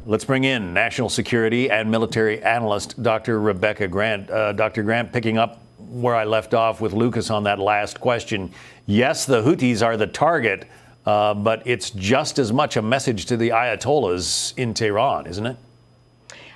Let's bring in national security and military analyst Dr. Rebecca Grant. Dr. Grant, picking up where I left off with Lucas on that last question. Yes, the Houthis are the target, but it's just as much a message to the Ayatollahs in Tehran, isn't it?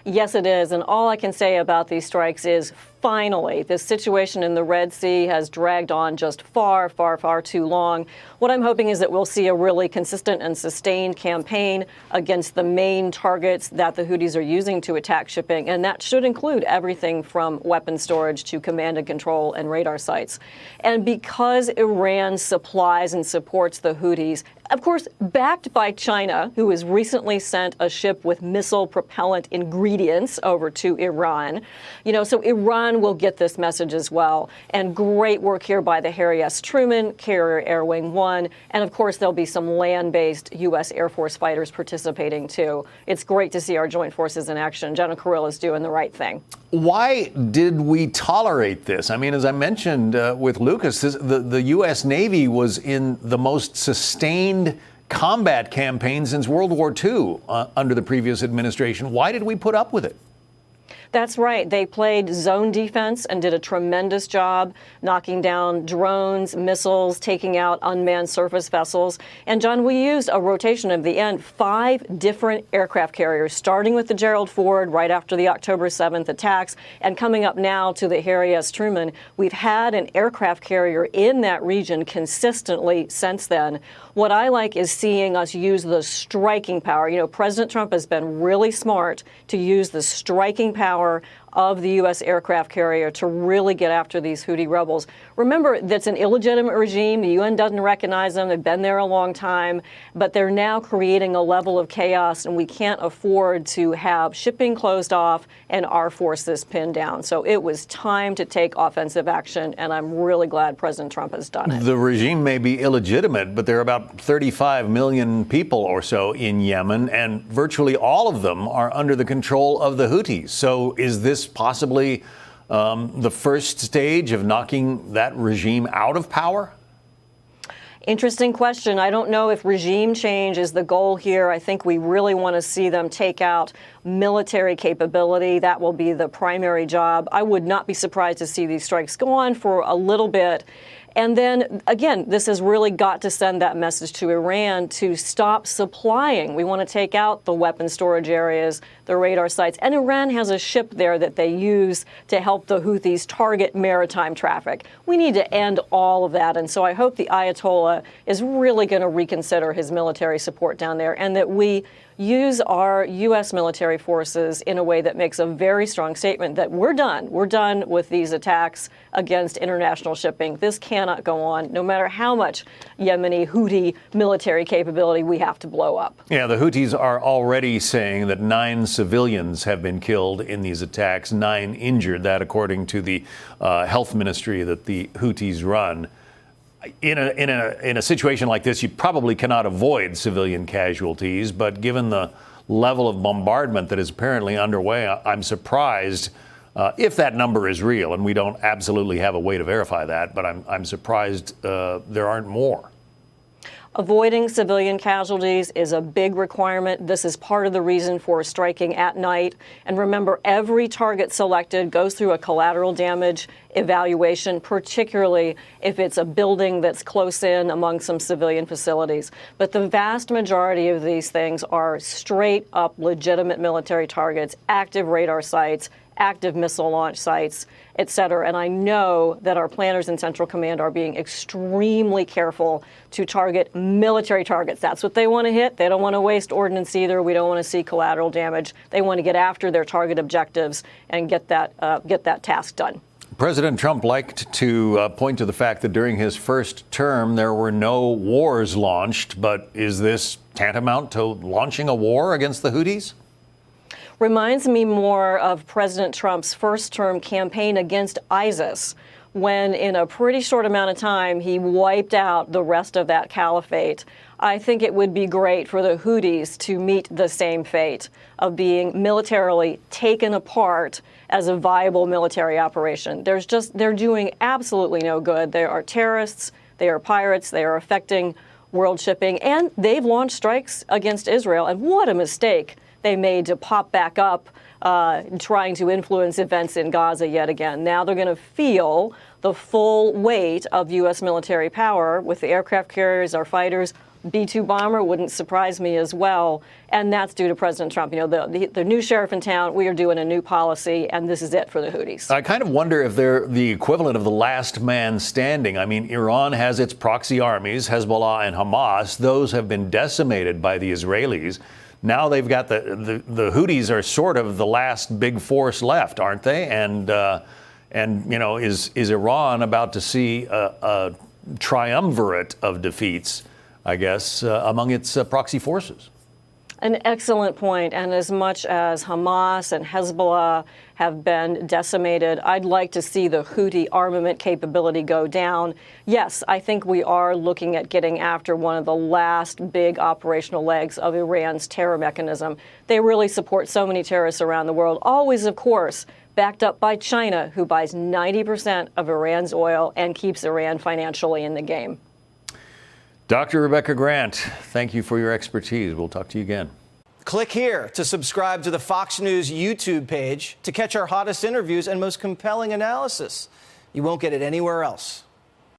Yes, it is. And all I can say about these strikes is finally, this situation in the Red Sea has dragged on just far, far, far too long. What I'm hoping is that we'll see a really consistent and sustained campaign against the main targets that the Houthis are using to attack shipping. And that should include everything from weapon storage to command and control and radar sites. And because Iran supplies and supports the Houthis, of course, backed by China, who has recently sent a ship with missile propellant ingredients over to Iran, so Iran will get this message as well. And great work here by the Harry S. Truman, Carrier Air Wing 1, and of course there'll be some land-based U.S. Air Force fighters participating too. It's great to see our joint forces in action. General Kirill is doing the right thing. Why did we tolerate this? I mean, as I mentioned with Lucas, the U.S. Navy was in the most sustained combat campaign since World War II under the previous administration. Why did we put up with it? That's right. They played zone defense and did a tremendous job knocking down drones, missiles, taking out unmanned surface vessels. And, John, we used a rotation of the end, 5 different aircraft carriers, starting with the Gerald Ford right after the October 7th attacks and coming up now to the Harry S. Truman. We've had an aircraft carrier in that region consistently since then. What I like is seeing us use the striking power. President Trump has been really smart to use the striking power of the U.S. aircraft carrier to really get after these Houthi rebels. Remember, that's an illegitimate regime. The UN doesn't recognize them. They've been there a long time, but they're now creating a level of chaos, and we can't afford to have shipping closed off and our forces pinned down. So it was time to take offensive action, and I'm really glad President Trump has done it. The regime may be illegitimate, but there are about 35 million people or so in Yemen, and virtually all of them are under the control of the Houthis. So is this possibly the first stage of knocking that regime out of power? Interesting question. I don't know if regime change is the goal here. I think we really want to see them take out military capability. That will be the primary job. I would not be surprised to see these strikes go on for a little bit. And then, again, this has really got to send that message to Iran to stop supplying. We want to take out the weapon storage areas, the radar sites. And Iran has a ship there that they use to help the Houthis target maritime traffic. We need to end all of that. And so I hope the Ayatollah is really going to reconsider his military support down there, and that we use our U.S. military forces in a way that makes a very strong statement that we're done. We're done with these attacks against international shipping. This cannot go on. No matter how much Yemeni Houthi military capability we have to blow up. Yeah, the Houthis are already saying that 9 civilians have been killed in these attacks, 9 injured. That, according to the health ministry that the Houthis run. In a situation like this, you probably cannot avoid civilian casualties, but given the level of bombardment that is apparently underway, I'm surprised if that number is real, and we don't absolutely have a way to verify that, but I'm surprised there aren't more. Avoiding civilian casualties is a big requirement. This is part of the reason for striking at night. And remember, every target selected goes through a collateral damage evaluation, particularly if it's a building that's close in among some civilian facilities. But the vast majority of these things are straight up legitimate military targets, active radar sites, active missile launch sites, et cetera. And I know that our planners in Central Command are being extremely careful to target military targets. That's what they want to hit. They don't want to waste ordnance either. We don't want to see collateral damage. They want to get after their target objectives and get that task done. President Trump liked to point to the fact that during his first term there were no wars launched. But is this tantamount to launching a war against the Houthis? Reminds me more of President Trump's first-term campaign against ISIS, when in a pretty short amount of time he wiped out the rest of that caliphate. I think it would be great for the Houthis to meet the same fate of being militarily taken apart as a viable military operation. They're doing absolutely no good. They are terrorists, they are pirates, they are affecting world shipping. And they've launched strikes against Israel. And what a mistake they made to pop back up, trying to influence events in Gaza yet again. Now they're going to feel the full weight of U.S. military power with the aircraft carriers, our fighters. B-2 bomber wouldn't surprise me as well. And that's due to President Trump. You know, the new sheriff in town, we are doing a new policy, and this is it for the Houthis. I kind of wonder if they're the equivalent of the last man standing. I mean, Iran has its proxy armies, Hezbollah and Hamas. Those have been decimated by the Israelis. Now they've got the Houthis are sort of the last big force left, aren't they? And you know, is Iran about to see a triumvirate of defeats, I guess, among its proxy forces? An excellent point. And as much as Hamas and Hezbollah have been decimated, I'd like to see the Houthi armament capability go down. Yes, I think we are looking at getting after one of the last big operational legs of Iran's terror mechanism. They really support so many terrorists around the world, always, of course, backed up by China, who buys 90% of Iran's oil and keeps Iran financially in the game. Dr. Rebecca Grant, thank you for your expertise. We'll talk to you again. Click here to subscribe to the Fox News YouTube page to catch our hottest interviews and most compelling analysis. You won't get it anywhere else.